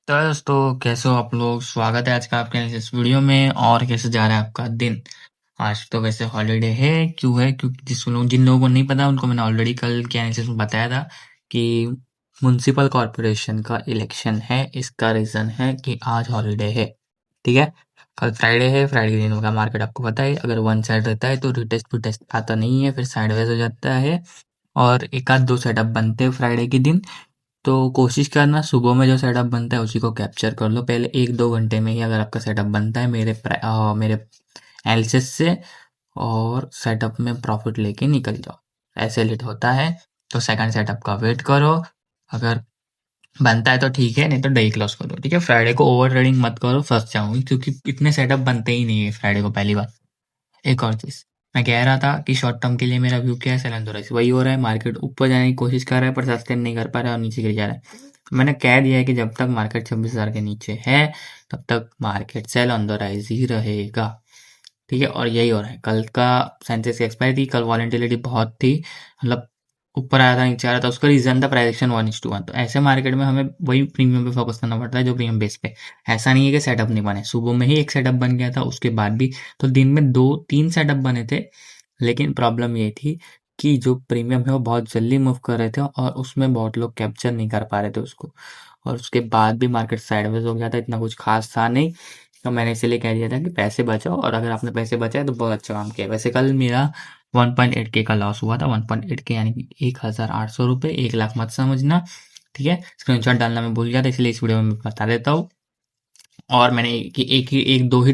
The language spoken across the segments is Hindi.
तो दोस्तों कैसे हो आप लोग। स्वागत है आज का आपके इस वीडियो में। और कैसे जा रहा है आपका दिन। आज तो वैसे हॉलीडे है। क्यों है? क्योंकि जिन लोगों को नहीं पता उनको मैंने ऑलरेडी कल के एनालिसिस में बताया था कि म्युनिसिपल कॉरपोरेशन का इलेक्शन है। इसका रीजन है कि आज हॉलीडे है। ठीक है। कल फ्राइडे है। फ्राइडे के दिन का मार्केट आपको पता है, अगर वन साइड रहता है तो रिटेस्ट आता नहीं है, फिर साइडवेज हो जाता है और एक आध दो सेटअप बनते हैं फ्राइडे के दिन। तो कोशिश करना सुबह में जो सेटअप बनता है उसी को कैप्चर कर लो पहले 1-2 घंटे में ही, अगर आपका सेटअप बनता है मेरे एनालिसिस से, और सेटअप में प्रॉफिट लेके निकल जाओ। ऐसे लेट होता है तो सेकंड सेटअप का वेट करो। अगर बनता है तो ठीक है, नहीं तो डे क्लोज करो। ठीक है। फ्राइडे को ओवर ट्रेडिंग मत करो, फंस जाओगे, क्योंकि इतने सेटअप बनते ही नहीं है फ्राइडे को, पहली बात। एक और चीज मैं कह रहा था कि शॉर्ट टर्म के लिए मेरा व्यू क्या है, सेलेंडोरेक्स वही हो रहा है। मार्केट ऊपर जाने की कोशिश कर रहा है पर सस्टेन नहीं कर पा रहा है और नीचे गिर जा रहा है। मैंने कह दिया है कि जब तक मार्केट 26,000 के नीचे है तब तक market sell on the rise ही रहेगा। ठीक है। और यही हो रहा है। कल का सेंसेक्स की एक्सपायरी थी, कल वॉलेटिलिटी बहुत थी, मतलब ऊपर आया था नीचे आ रहा था। उसका रीजन था प्राइस एक्शन 1:1। तो ऐसे मार्केट में हमें वही प्रीमियम पे फोकस करना पड़ता है जो प्रीमियम बेस पे। ऐसा नहीं है कि सेटअप नहीं बने, सुबह में ही एक सेटअप बन गया था, उसके बाद भी तो दिन में 2-3 सेटअप बने थे। लेकिन प्रॉब्लम ये थी कि जो प्रीमियम है वो बहुत जल्दी मूव कर रहे थे और उसमें बहुत लोग कैप्चर नहीं कर पा रहे थे उसको। और उसके बाद भी मार्केट साइडवेज हो गया था, इतना कुछ खास था नहीं। तो मैंने इसीलिए कह दिया था कि पैसे बचाओ, और अगर आपने पैसे बचाए तो बहुत अच्छा काम किया। वैसे कल मेरा 1.8 के का लॉस हुआ था। 1.8 के यानी कि 1,800 रुपये। 1 लाख मत समझना। ठीक है। स्क्रीनशॉट डालना मैं भूल गया था, इसलिए इस वीडियो में मैं बता देता हूँ। और मैंने दो ही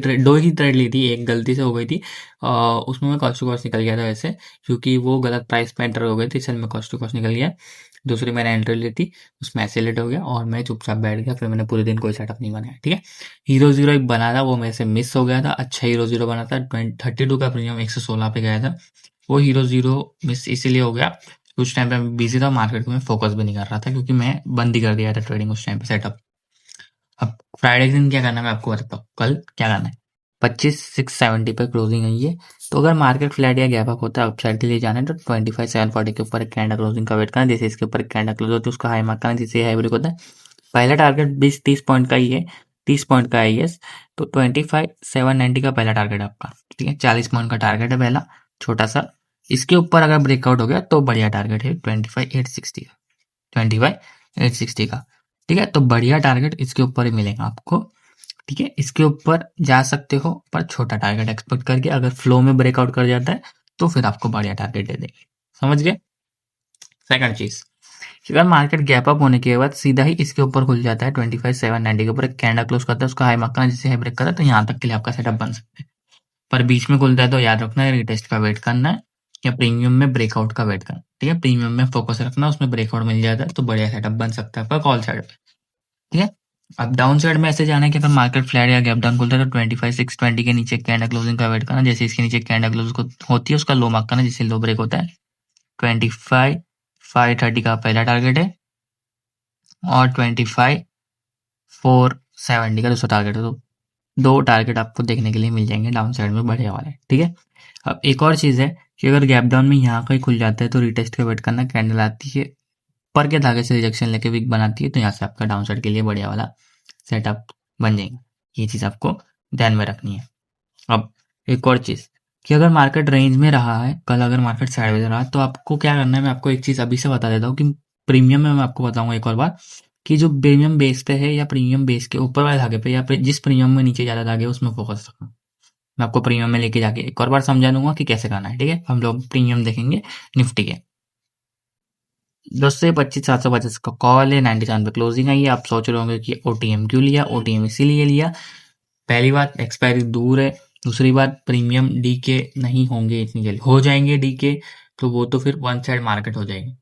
ट्रेड ली थी, एक गलती से हो गई थी। उसमें मैं कॉस्ट टू कॉस्ट निकल गया था वैसे, क्योंकि वो गलत प्राइस पे एंटर हो गई थी, इसलिए मैं कॉस्ट टू कॉस्ट निकल गया। दूसरी मैंने एंट्री ली थी, उसमें ऐसे लेट हो गया और मैं चुपचाप बैठ गया। फिर मैंने पूरे दिन कोई सेटअप नहीं बनाया। ठीक है। हीरो जीरो एक बना था, वो मेरे से मिस हो गया था। अच्छा हीरो जीरो बना था, 32 का प्रीमियम 116 पे गया था। वो हीरो जीरो मिस इसीलिए हो गया, कुछ टाइम पे मैं बिजी था, मार्केट में फोकस भी नहीं कर रहा था, क्योंकि मैं बंद ही कर दिया था ट्रेडिंग उस टाइम पे, सेटअप। अब फ्राइडे के दिन क्या करना है मैं आपको बताता हूँ। कल क्या करना है, 25,670 पर क्लोजिंग आई है। तो अगर मार्केट फ्लैट या गैप अप होता है अपसाइड के लिए जाना है तो 25,740 के ऊपर एक कैंडल क्लोजिंग का वेट करना है। जैसे इसके ऊपर एक कैंडल क्लोज होती है उसका हाई मार्क करना है, जिससे हाई ब्रेक होता है। पहला टारगेट 20-30 पॉइंट का ही है, 30 पॉइंट का है यस। तो 25,790 का पहला टारगेट है आपका। ठीक है। 40 पॉइंट का टारगेट है पहला, छोटा सा। इसके ऊपर अगर ब्रेकआउट हो गया तो बढ़िया टारगेट है 25,860 का। 25,860 का। ठीक है। तो बढ़िया टारगेट इसके ऊपर ही मिलेगा आपको। ठीक है। इसके ऊपर जा सकते हो पर छोटा टारगेट एक्सपेक्ट करके, अगर फ्लो में ब्रेकआउट कर जाता है तो फिर आपको बढ़िया टारगेट दे देंगे। समझ गए। सेकंड चीज, अगर मार्केट गैप अप होने के बाद सीधा ही इसके ऊपर खुल जाता है 25,790 के ऊपर एक कैंडल क्लोज करता है, उसका हाई मार्क करना, जिससे हाई ब्रेक करता है, तो यहाँ तक के लिए आपका सेटअप बन सकता है। पर बीच में खुलता है तो याद रखना है रिटेस्ट का वेट करना है या प्रीमियम में ब्रेकआउट का वेट करना है। ठीक है। प्रीमियम में फोकस रखना, उसमें ब्रेकआउट मिल जाता है तो बढ़िया सेटअप बन सकता है पर कॉल साइड पे। ठीक है। अब डाउन साइड में ऐसे जाना है कि अगर मार्केट फ्लैट या गैप डाउन खुलता है तो 25,620 के नीचे कैंडल क्लोजिंग का वेट करना। जैसे इसके नीचे कैंडल क्लोज होती है उसका लो मार्क करना, जिससे लो ब्रेक होता है। 25,530 का पहला टारगेट है और 25,470 का दूसरा टारगेट है। तो दो टारगेट आपको देखने के लिए मिल जाएंगे डाउन साइड में बढ़िया वाले। ठीक है। अब एक और चीज है कि अगर गैप डाउन में यहाँ कहीं खुल जाता है तो रिटेस्ट का वेट करना। कैंडल आती है ऊपर के धागे से रिजेक्शन लेके वीक बनाती है, तो यहाँ से आपका डाउन साइड के लिए बढ़िया वाला सेटअप बन जाएगा। ये चीज आपको ध्यान में रखनी है। अब एक और चीज कि अगर मार्केट रेंज में रहा है, कल अगर मार्केट साइडवेज रहा तो आपको क्या करना है, मैं आपको एक चीज अभी से बता देता हूँ कि प्रीमियम में मैं आपको बताऊंगा एक और बार कि जो प्रीमियम बेस पे है या प्रीमियम बेस के ऊपर वाले धागे पे या जिस प्रीमियम में नीचे ज्यादा धागे उसमें फोकस रखना। मैं आपको प्रीमियम में लेके जाके एक और बार समझा दूंगा कि कैसे करना है। ठीक है। हम लोग प्रीमियम देखेंगे निफ्टी के 10 से 25,750 का कॉल है, 97 पे क्लोजिंग आई है। आप सोच रहे होंगे कि ओटीएम क्यों लिया, ओटीएम इसीलिए लिया, पहली बात एक्सपायरी दूर है, दूसरी बात प्रीमियम डीके नहीं होंगे इतनी जल्दी, हो जाएंगे डीके तो वो तो फिर वन साइड मार्केट हो जाएगी।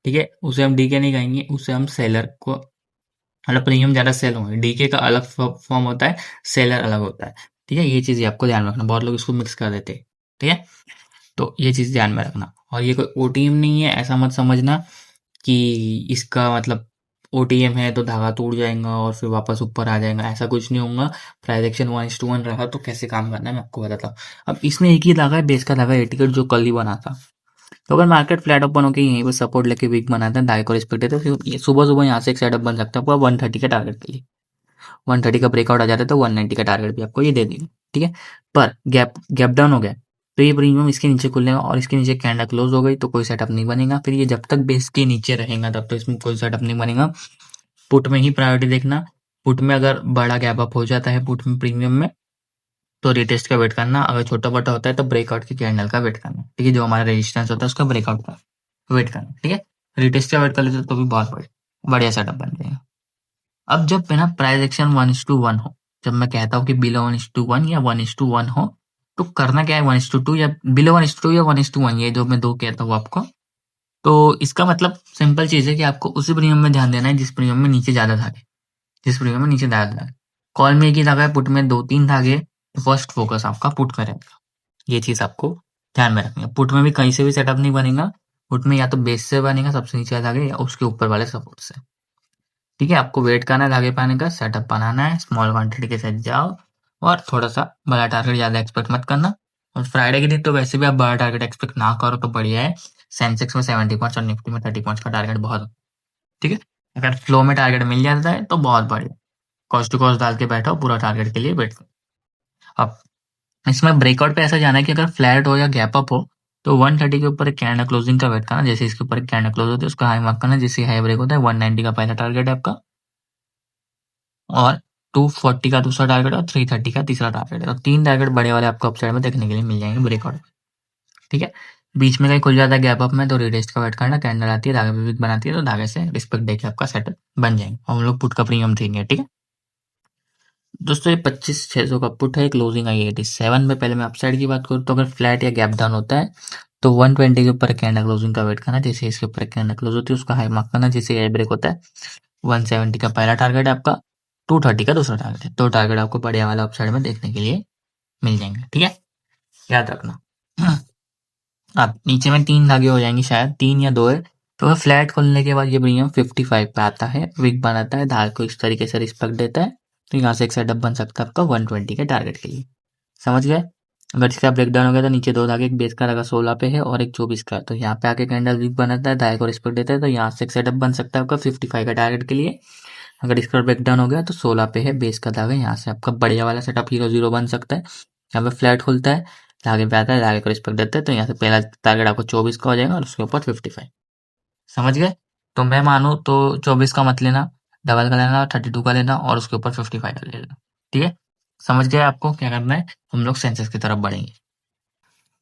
ठीक है। उसे हम डीके नहीं कहेंगे, उसे हम सेलर को, मतलब प्रीमियम ज्यादा सेल होंगे, डीके का अलग फॉर्म होता है, सेलर अलग होता है। ठीक है। ये चीज आपको ध्यान में रखना, बहुत लोग इसको मिक्स कर देते हैं। ठीक है। तो ये चीज ध्यान में रखना। और ये कोई ओटीएम नहीं है, ऐसा मत समझना कि इसका मतलब ओटीएम है तो धागा टूट जाएगा और फिर वापस ऊपर आ जाएगा, ऐसा कुछ नहीं होगा। प्राइस एक्शन 1:1 रहा तो कैसे काम करना है मैं आपको बताता हूँ। अब इसमें एक ही धागा है, बेस का धागा एटिकेट, जो कल ही बना था। तो अगर मार्केट फ्लैट ओपन होकर यहीं पर सपोर्ट लेके वीक बनाता है, धागे को रिस्पेक्ट है, तो फिर सुबह सुबह यहाँ से एक सेटअप बन सकता है आपका 130 के टारगेट के लिए। 130 का ब्रेकआउट आ जाता है तो 190 का टारगेट भी आपको ये दे देगा, ठीक है। पर गैप डाउन हो गया तो ये प्रीमियम इसके नीचे खुलेगा और इसके नीचे कैंडल क्लोज हो गई तो कोई सेटअप नहीं बनेगा। फिर ये जब तक बेस के नीचे रहेगा तब तक इसमें कोई सेटअप नहीं बनेगा। पुट में ही प्रायोरिटी देखना। पुट में अगर बड़ा गैप अप हो जाता है पुट में प्रीमियम में तो रिटेस्ट का वेट करना। अगर छोटा मोटा होता है तो ब्रेकआउट की कैंडल का वेट करना, ठीक है। जो हमारा रेजिस्टेंस होता है उसका ब्रेकआउट का वेट करना, ठीक है। रिटेस्ट का वेट कर लेते तो भी बहुत बढ़िया सेटअप बन जाएगा। अब जब है ना प्राइस एक्शन 1:1 हो, जब मैं कहता हूँ कि बिलो 1:1 या 1:1 हो तो करना क्या है, 1:2 या बिलो 1:2 या 1:1, ये जो मैं दो कहता हूँ आपको। तो इसका मतलब सिंपल चीज है कि आपको उसी प्रीमियम में ध्यान देना है जिस प्रीमियम में नीचे ज्यादा धागे, जिस प्रीमियम में नीचे ज्यादा धागे। कॉल में एक ही धागा है, पुट में 2-3 धागे, तो फर्स्ट फोकस आपका पुट में रहेगा। ये चीज आपको ध्यान में रखनी है। पुट में भी कहीं से भी सेटअप नहीं बनेगा। पुट में या तो बेस से बनेगा सबसे नीचे वाले धागे या उसके ऊपर वाले सपोर्ट से, ठीक है। आपको वेट करना है धागे पाने का, सेटअप बनाना है, स्मॉल क्वांटिटी के साथ जाओ और थोड़ा सा बड़ा टारगेट ज्यादा एक्सपेक्ट मत करना। और फ्राइडे के दिन तो वैसे भी आप बड़ा टारगेट एक्सपेक्ट ना करो तो बढ़िया है। सेंसेक्स में 70 पॉइंट्स और निफ्टी में 30 पॉइंट्स का टारगेट बहुत, ठीक है। अगर फ्लो में टारगेट मिल जाता है तो बहुत बढ़िया, कॉस्ट टू कॉस्ट डाल के बैठो, पूरा टारगेट के लिए वेट करो। अब इसमें ब्रेकआउट पे ऐसा जाना है कि अगर फ्लैट हो या गैप अप हो तो 130 के ऊपर एक कैंडल क्लोजिंग का वेट करना। जैसे इसके ऊपर एक कैंडल क्लोज होती है उसका हाई मार्क करना, जैसे हाई ब्रेक होता है 190 का पहला टारगेट है आपका और 240 का दूसरा टारगेट और 330 का तीसरा टारगेट है। और 3 टारगेट बड़े वाले आपको अपसाइड में देखने के लिए मिल जाएंगे ब्रेकआउट, ठीक है। बीच में कहीं खुल जाता है गैप अप में तो रिटेस्ट का वेट करना, कैंडल आती है धागे पे विक बनाती है तो धागे से रिस्पेक्ट देके आपका सेटअप बन जाएंगे। हम लोग पुट का प्रीमियम देंगे, ठीक है दोस्तों। ये 25,600 का पुट है, क्लोजिंग आई 87 में। पहले मैं अपसाइड की बात करूँ तो अगर फ्लैट या गैप डाउन होता है तो 120 के ऊपर कैंडल क्लोजिंग का वेट करना। जैसे इसके ऊपर कैंडल क्लोज होती है उसका हाई मार्क करना। जैसे एयर ब्रेक होता है 170 का पहला टारगेट है आपका, 230 का दूसरा टारगेट है। 2 टारगेट आपको बढ़िया वाला अपसाइड में देखने के लिए मिल जाएंगे, ठीक है, याद रखना। अब नीचे में 3 धागे हो जाएंगे, शायद 3 या 2 है। तो अगर फ्लैट खोलने के बाद ये प्रीमियम 55 पे आता है, विक बनाता है, धागे को इस तरीके से रिस्पेक्ट देता है तो यहाँ से एक सेटअप बन सकता है आपका 120 के टारगेट के लिए, समझ गए। अगर इसका ब्रेकडाउन हो गया तो नीचे 2 धागे, एक बेस का धागा 16 पे है और एक 24 का, तो यहाँ पे आके कैंडल वीक बनाता है, धागे को रिस्पेक्ट देता है तो यहाँ से एक सेटअप बन सकता है आपका 55 का टारगेट के लिए। अगर इसका ब्रेकडाउन हो गया तो 16 पे है बेस का धागा, यहाँ से आपका बढ़िया वाला सेटअप 0-0 बन सकता है। यहाँ पे फ्लैट खुलता है, धागे पे आता है, धागे को रिस्पेक्ट देता है तो यहाँ से पहला टारगेट आपको 24 का हो जाएगा और उसके ऊपर 55, समझ गए। तो मैं मानूं तो 24 का मत लेना, डबल का लेना, 32 का लेना और उसके ऊपर 55 का ले लेना, ठीक है। समझ गए आपको क्या करना है। हम लोग सेंसेक्स की तरफ बढ़ेंगे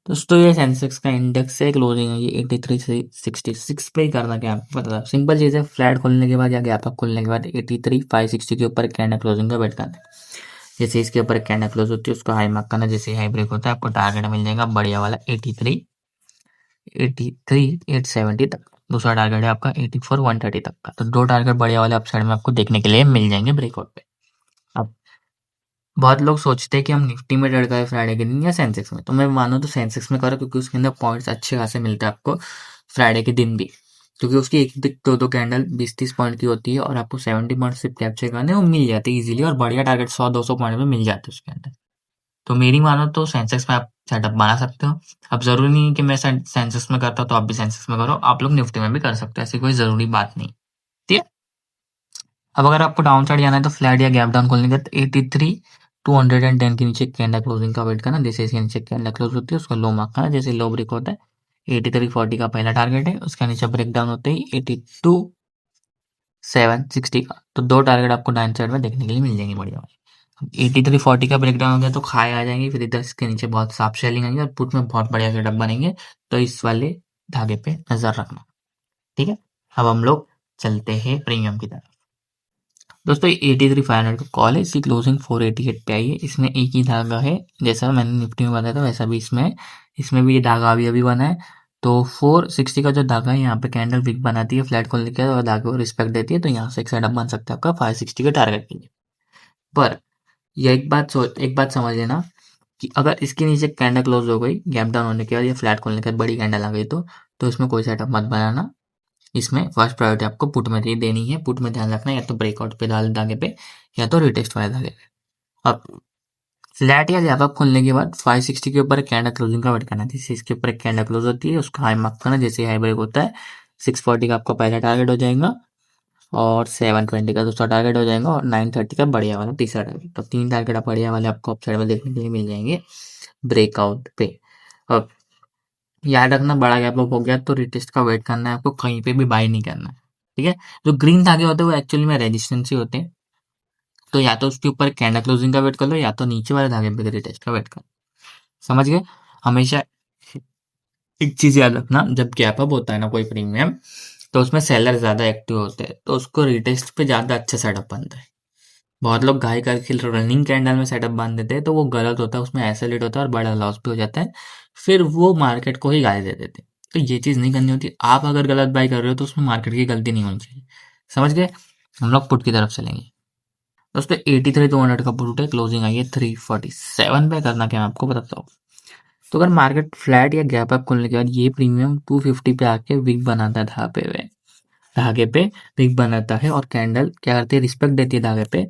दोस्तों। ये सेंसेक्स का इंडेक्स है, क्लोजिंग है ये 83 से 66 पे ही करना। क्या आपको पता है, सिंपल चीज़ है। फ्लैट खोलने के बाद या गैप अप खोलने के बाद 83,560 के ऊपर कैंडल क्लोजिंग का वेट करना है। जैसे इसके ऊपर कैंडल क्लोज होती है उसको हाई मार्क करना। जैसे हाई ब्रेक होता है आपको टारगेट मिल जाएगा बढ़िया वाला 83,870 तक। दूसरा टारगेट है आपका 84,130 तक का। तो 2 टारगेट बढ़िया वाले अपसाइड में आपको देखने के लिए मिल जाएंगे ब्रेकआउट पे। अब बहुत लोग सोचते हैं कि हम निफ्टी में ट्रेड करें फ्राइडे के दिन या सेंसेक्स में, तो मैं मानो तो सेंसेक्स में करो क्योंकि उसके अंदर पॉइंट्स अच्छे खासे मिलते हैं आपको फ्राइडे के दिन भी, क्योंकि उसकी एक दो कैंडल 20-30 पॉइंट की होती है और आपको 70 पॉइंट सिर्फ कैप्चर करने वो मिल जाते हैं इजीली और बढ़िया टारगेट 100-200 पॉइंट में मिल जाते हैं उसके अंदर। तो मेरी मानो तो सेंसेक्स में आप सेटअप बना सकते हो। अब जरूरी नहीं है कि मैं सेंसेक्स में करता हूँ तो आप भी सेंसेक्स में करो, आप लोग निफ्टी में भी कर सकते हो, ऐसी कोई जरूरी बात नहीं, ठीक है। अब अगर आपको डाउन साइड जाना है तो फ्लैट या गैप डाउन खोलने का 83,210 के नीचे कैंडल क्लोजिंग का वेट करना। जैसे इसके नीचे कैंडल क्लोज होती है उसका लो मार्क करना। जैसे लो ब्रेक होता है 83,40 का पहला टारगेट है, उसका नीचे ब्रेक डाउन होते ही 82,760 का। तो 2 टारगेट आपको डाउन साइड में देखने के लिए मिल जाएंगे बढ़िया। 83,40 का ब्रेक डाउन हो गया तो खाए आ जाएंगे, फिर इधर इसके नीचे बहुत साफ सेलिंग आएंगे और पुट में बहुत बढ़िया सेटअप बनेंगे। तो इस वाले धागे पे नजर रखना, ठीक है। अब हम लोग चलते हैं प्रीमियम की तरफ। दोस्तों 83,500 का कॉल है, इसकी क्लोजिंग 488 पे आई है। इसमें एक ही धागा है, जैसा मैंने निफ्टी में बताया था वैसा भी इसमें है। इसमें भी ये धागा अभी बना है। तो 460 का जो धागा है यहाँ पे कैंडल विक बनाती है फ्लैट खोलने के और धागे को रिस्पेक्ट देती है तो यहाँ से एक सेटअप बन सकता है आपका 560 के टारगेट के लिए। पर यह एक बात समझ लेना कि अगर इसके नीचे कैंडल क्लोज हो गई गैप डाउन होने के बाद या फ्लैट खोलने के बाद बड़ी कैंडल आ गई तो इसमें कोई सेटअप मत बनाना। इसमें फर्स्ट प्रायोरिटी आपको पुट में ही देनी है। पुट में ध्यान रखना या तो ब्रेकआउट पे डाल धागे पे या तो रिटेस्ट वाले धागे पे। अब फ्लैट या गैप अप खोलने के बाद 560 के ऊपर कैंडल क्लोजिंग का वेट करना। जैसे इसके ऊपर एक कैंडल क्लोज होती है उसका हाई मार्क करना। जैसे हाई ब्रेक होता है 640 का आपका पहला टारगेट हो जाएगा और 720 का दूसरा टारगेट हो जाएगा और 930 का बढ़िया वाला तीसरा टारगेट। तो 3 टारगेट आप बढ़िया वाले आपको अपसाइड में देखने के लिए मिल जाएंगे ब्रेकआउट पे। अब याद रखना, बड़ा गैप अप हो गया तो रिटेस्ट का वेट करना है आपको, कहीं पे भी बाय नहीं करना है। ठीक है, जो ग्रीन धागे होते हैं वो एक्चुअली में रेजिस्टेंस ही होते हैं। तो या तो उसके ऊपर कैंडल क्लोजिंग का वेट कर लो, या तो नीचे वाले धागे पे रिटेस्ट का वेट कर लो। समझ गए? हमेशा एक चीज याद रखना, जब गैप अप होता है ना कोई प्रीमियम, तो उसमें सेलर ज्यादा एक्टिव होते हैं, तो उसको रिटेस्ट पे ज्यादा अच्छा सेटअप बनता है। बहुत लोग घाई करके रनिंग कैंडल में सेटअप बांध देते हैं, तो वो गलत होता है, उसमें ऐसा लेट होता है और बड़ा लॉस भी हो जाता है, फिर वो मार्केट को ही गाली दे देते हैं। तो ये चीज नहीं करनी होती। आप अगर गलत बाई कर रहे हो तो उसमें मार्केट की गलती नहीं होनी चाहिए। समझ गए? हम लोग पुट की तरफ चलेंगे। दोस्तों 83,200 का पुट है, क्लोजिंग आई है 347 पे। करना क्या मैं आपको बताता हूँ। तो अगर मार्केट फ्लैट या गैप अप खुलने के बाद ये प्रीमियम 250 पे आके वीक बनाता है धागे पे वीक बनाता है और कैंडल क्या करती है, रिस्पेक्ट देती है धागे पे,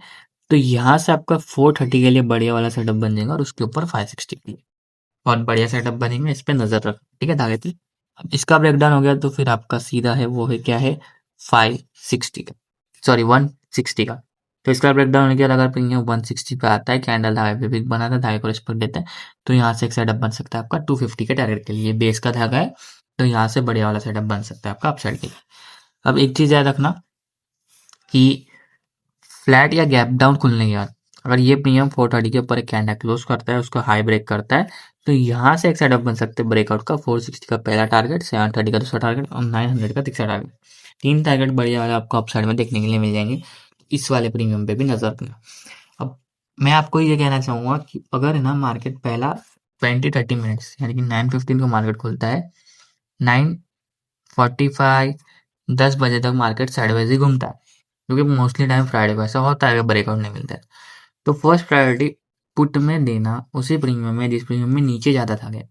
तो यहाँ से आपका 430 के लिए बढ़िया वाला सेटअप बन जाएगा और उसके ऊपर 560 के लिए बहुत बढ़िया सेटअप बनेंगे। इस पे नजर रख, ठीक है, धागे पे। अब इसका ब्रेकडाउन हो गया तो फिर आपका सीधा है वो है क्या है, 560 का, सॉरी 160 का। तो इसका ब्रेकडाउन हो गया, अगर प्रीमियम 160 पे आता है, कैंडल धागे पे वीक बनाता है, धागे को रिस्पेक्ट देता है, तो यहाँ से एक सेटअप बन सकता है आपका 250 के टारगेट के लिए। बेस का धागा है तो यहाँ से बढ़िया वाला सेटअप बन सकता है आपका अपसाइड के लिए। अब एक चीज याद रखना कि फ्लैट या गैप डाउन खुलने के बाद अगर ये प्रीमियम 430 के ऊपर एक कैंडल क्लोज करता है, उसका हाई ब्रेक करता है, तो यहाँ से एक सेटअप बन सकते हैं ब्रेकआउट का। 460 का पहला टारगेट, 730 का दूसरा टारगेट और 900 का तीसरा टारगेट। 3 टारगेट बढ़िया वाले आपको अपसाइड में देखने के लिए मिल जाएंगे। इस वाले प्रीमियम पे भी नजर रखना। अब मैं आपको ये कहना चाहूंगा कि अगर है ना मार्केट पहला 20-30 मिनट्स यानी कि 9:15 को मार्केट खुलता है, 9:45 10 बजे तक मार्केट साइडवेज ही घूमता है, क्योंकि मोस्टली टाइम फ्राइडे को ऐसा होता है कि ब्रेकआउट नहीं मिलता है। तो फर्स्ट प्रायोरिटी पुट में देना उसी प्रीमियम में जिस प्रीमियम में नीचे ज्यादा था गया।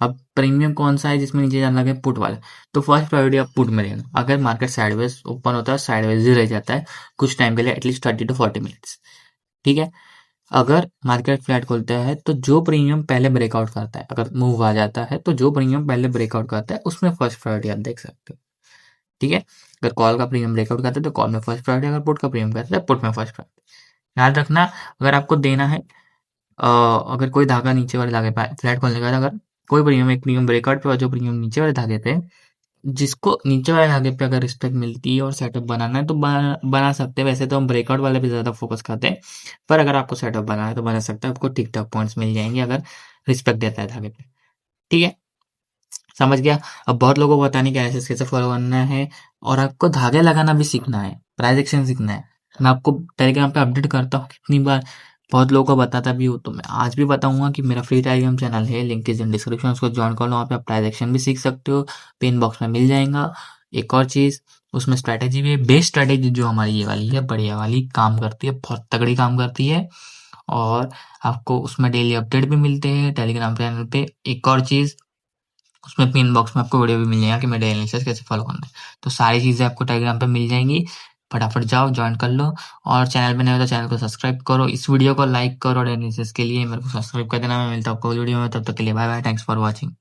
अब प्रीमियम कौन सा है जिसमें नीचे ज्यादा लगे, पुट वाला। तो फर्स्ट प्रायोरिटी आप पुट में देना। अगर मार्केट साइडवेज ओपन होता है, साइडवेज ही रह जाता है कुछ टाइम के लिए, एटलीस्ट 30-40 मिनट्स, ठीक है। अगर मार्केट फ्लैट खोलता है तो जो प्रीमियम पहले ब्रेकआउट करता है, अगर मूव आ जाता है तो जो प्रीमियम पहले ब्रेकआउट करता है उसमें फर्स्ट प्रायोरिटी आप देख सकते हो, ठीक है। अगर कॉल का प्रीमियम ब्रेकआउट करता है तो कॉल में फर्स्ट प्रायोरिटी, अगर पुट का प्रीमियम करता है पुट में फर्स्ट प्रायोरिटी। याद रखना, अगर आपको देना है अगर कोई धागा नीचे वाले धागे पे फ्लैट खोलने के बाद अगर कोई प्रीमियम एक प्रीमियम ब्रेकआउट पे और जो प्रीमियम नीचे वाले धागे पे, जिसको नीचे वाले धागे पे अगर रिस्पेक्ट मिलती है और सेटअप बनाना है तो बना सकते हैं। वैसे तो हम ब्रेकआउट वाले पे ज्यादा फोकस करते हैं, पर अगर आपको सेटअप बनाना है तो बना सकते हैं, आपको ठीक ठाक पॉइंट्स मिल जाएंगे अगर रिस्पेक्ट देता है धागे पे, ठीक है। समझ गया? अब बहुत लोगों को पता नहीं कैसे कैसे फॉलो करना है, और आपको धागे लगाना भी सीखना है, प्राइस एक्शन सीखना है। मैं आपको टेलीग्राम पे अपडेट करता हूँ कितनी बार, बहुत लोगों को बताता भी हूँ, तो मैं आज भी बताऊंगा कि मेरा फ्री टेलीग्राम चैनल है, लिंक इज इन डिस्क्रिप्शन, उसको ज्वाइन कर लो। वहाँ पे आप प्राइस एक्शन भी सीख सकते हो, पिन बॉक्स में मिल जाएगा। एक और चीज, उसमें स्ट्रैटेजी भी है, बेस्ट स्ट्रैटेजी जो हमारी ये वाली है, बढ़िया वाली काम करती है, बहुत तगड़ी काम करती है, और आपको उसमें डेली अपडेट भी मिलते हैं टेलीग्राम चैनल पे। एक और चीज, उसमें पिन बॉक्स में आपको वीडियो भी मिल जाएगा कि मेरे एनालिसिस कैसे फॉलो करना है। तो सारी चीज़ें आपको टेलीग्राम पे मिल जाएंगी, फटाफट जाओ ज्वाइन कर लो। और चैनल पे नए हो तो चैनल को सब्सक्राइब करो, इस वीडियो को लाइक करो और एनालिसिस के लिए मेरे को सब्सक्राइब कर देना। मैं मिलता हूँ आपको वीडियो में, तब तक के लिए bye bye, thanks for watching.